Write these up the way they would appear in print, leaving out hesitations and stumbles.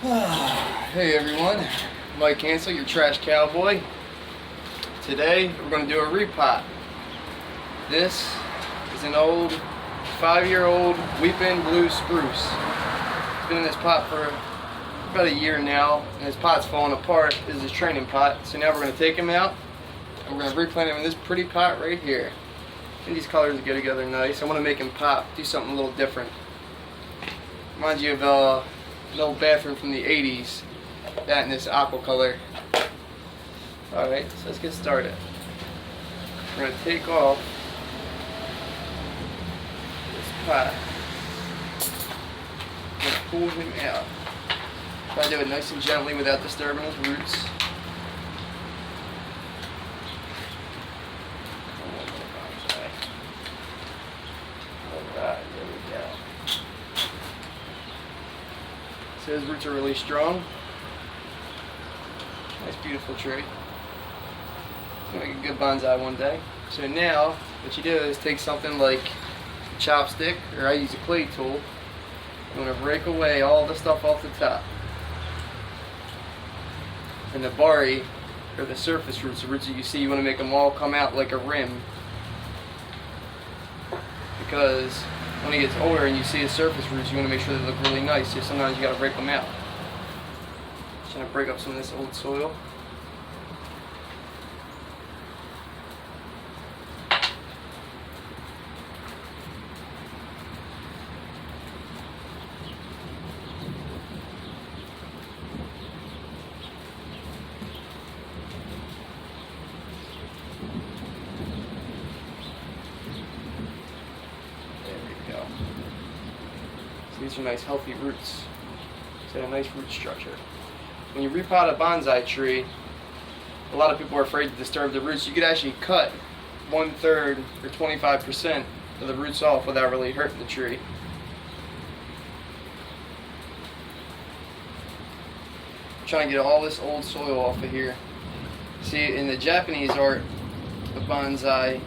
Hey everyone, Mike Hansel, your trash cowboy. Today we're going to do a repot. This is an old 5-year-old weeping blue spruce. It's been in this pot for about a year now, and this pot's falling apart. This is his training pot. So now we're going to take him out and we're going to replant him in this pretty pot right here. And these colors go together nice. I want to make him pop, do something a little different. Reminds you of an old bathroom from the 80s, that in this aqua color. Alright, so let's get started. We're going to take off this pot. I'm going to pull him out. Try to do it nice and gently without disturbing his roots. Alright, there we go. So his roots are really strong. Nice, beautiful tree. It's gonna make a good bonsai one day. So now, what you do is take something like a chopstick, or I use a clay tool. I'm gonna rake away all the stuff off the top. And the bari, or the surface roots, the roots that you see, you want to make them all come out like a rim. Because when he gets older and you see his surface roots, you want to make sure they look really nice. So sometimes you got to break them out. Just trying to break up some of this old soil. These are nice healthy roots. It's got a nice root structure. When you repot a bonsai tree, a lot of people are afraid to disturb the roots. You could actually cut 1/3 or 25% of the roots off without really hurting the tree. I'm trying to get all this old soil off of here. See, in the Japanese art of bonsai,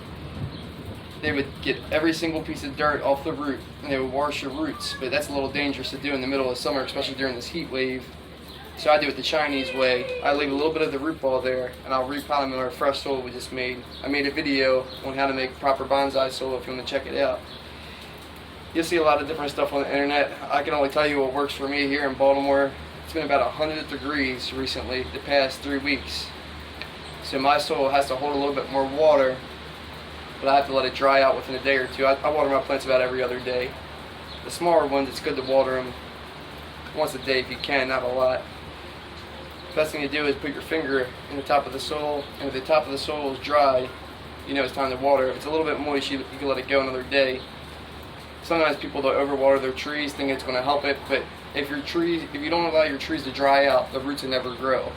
they would get every single piece of dirt off the root and they would wash your roots, but that's a little dangerous to do in the middle of summer, especially during this heat wave. So I do it the Chinese way. I leave a little bit of the root ball there and I'll repot them in our fresh soil we just made. I made a video on how to make proper bonsai soil if you want to check it out. You'll see a lot of different stuff on the internet. I can only tell you what works for me here in Baltimore. It's been about 100 degrees recently the past 3 weeks. So my soil has to hold a little bit more water, but I have to let it dry out within a day or two. I water my plants about every other day. The smaller ones, it's good to water them once a day if you can, not a lot. The best thing to do is put your finger in the top of the soil, and if the top of the soil is dry, you know it's time to water. If it's a little bit moist, you can let it go another day. Sometimes people don't overwater their trees, think it's going to help it, but if you don't allow your trees to dry out, the roots will never grow.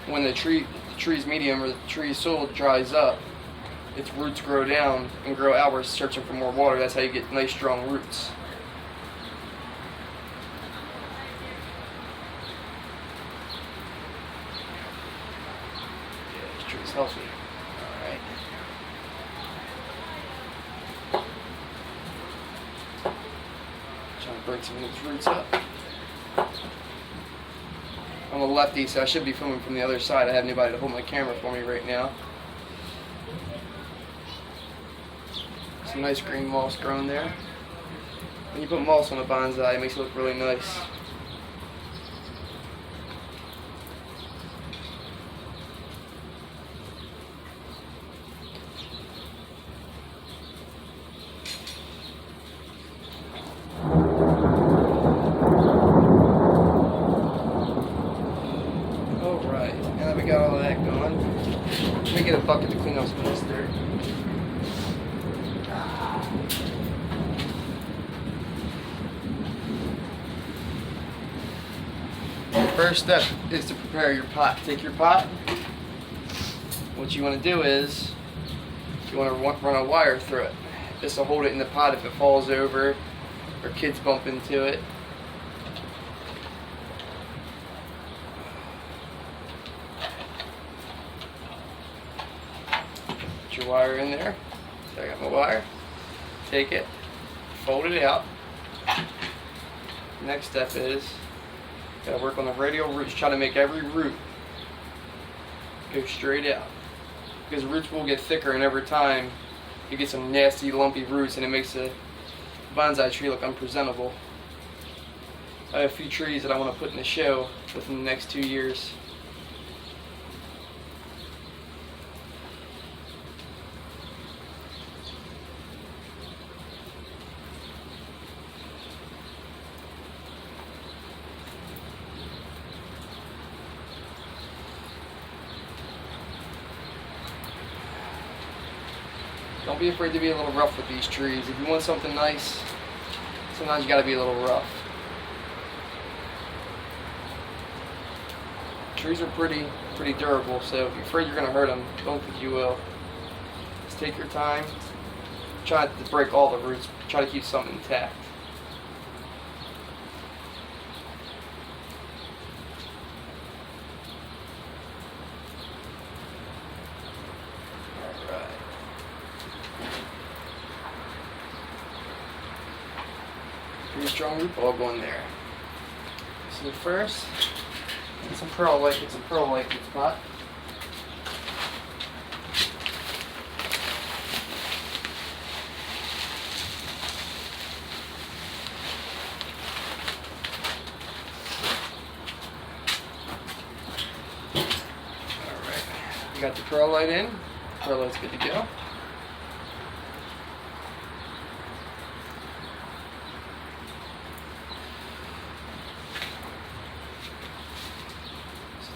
When the tree's medium or the tree's soil dries up, its roots grow down and grow outwards, searching for more water. That's how you get nice strong roots. Yeah, this tree's healthy. Alright. Trying to break some of these roots up. I'm a lefty, so I should be filming from the other side. I have nobody to hold my camera for me right now. Some nice green moss growing there. When you put moss on a bonsai, it makes it look really nice. Alright, now that we got all that going, let me get a bucket to clean up some of this dirt. First step is to prepare your pot. Take your pot. What you want to do is you want to run a wire through it. This will hold it in the pot if it falls over or kids bump into it. Put your wire in there. So I got my wire. Take it, fold it out. Next step is Gotta work on the radial roots. Try to make every root go straight out, because roots will get thicker, and over time you get some nasty lumpy roots and it makes the bonsai tree look unpresentable. I have a few trees that I want to put in the show within the next 2 years. Don't be afraid to be a little rough with these trees. If you want something nice, sometimes you gotta be a little rough. Trees are pretty durable, so if you're afraid you're gonna hurt them, don't think you will. Just take your time. Try not to break all the roots. Try to keep some intact. Pretty strong root ball going there. So first, get some perlite. Get some perlite in this pot. Alright, we got the perlite in. Perlite's good to go.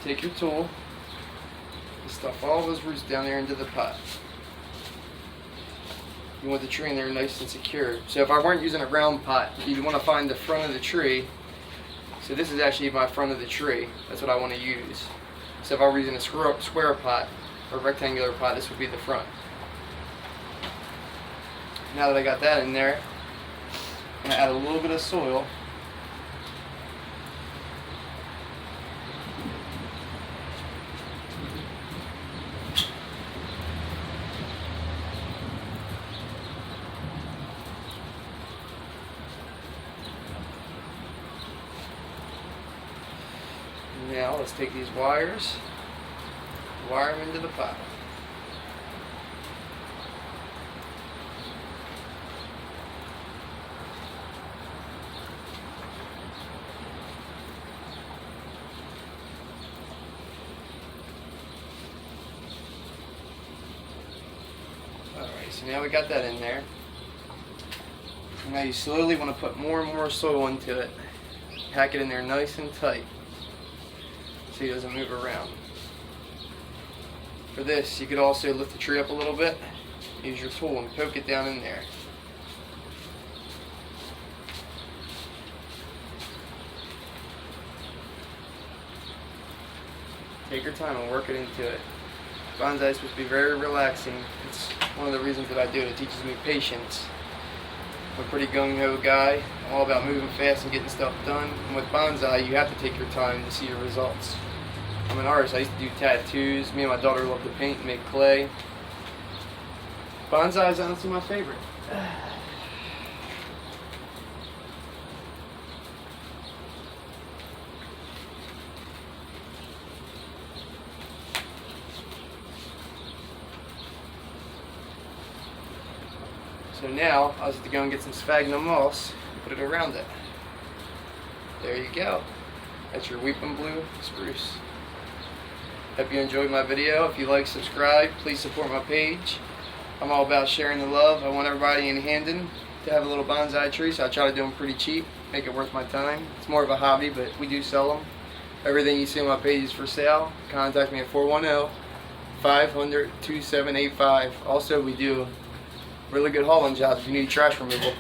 Take your tool and stuff all those roots down there into the pot. You want the tree in there nice and secure. So if I weren't using a round pot, you'd want to find the front of the tree. So this is actually my front of the tree. That's what I want to use. So if I were using a square pot or rectangular pot, this would be the front. Now that I got that in there, I'm going to add a little bit of soil. Now let's take these wires, wire them into the pot. Alright, so now we got that in there. Now you slowly want to put more and more soil into it. Pack it in there nice and tight, so he doesn't move around. For this, you could also lift the tree up a little bit, use your tool and poke it down in there. Take your time and work it into it. Bonsai is supposed to be very relaxing. It's one of the reasons that I do it. It teaches me patience. I'm a pretty gung-ho guy. I'm all about moving fast and getting stuff done. And with bonsai, you have to take your time to see your results. I'm an artist. I used to do tattoos. Me and my daughter love to paint and make clay. Bonsai is honestly my favorite. So now, I'll just have to go and get some sphagnum moss and put it around it. There you go. That's your weeping blue spruce. Hope you enjoyed my video. If you like, subscribe. Please support my page. I'm all about sharing the love. I want everybody in Handon to have a little bonsai tree, so I try to do them pretty cheap, make it worth my time. It's more of a hobby, but we do sell them. Everything you see on my page is for sale. Contact me at 410-500-2785. Also, we do really good hauling jobs if you need trash removal.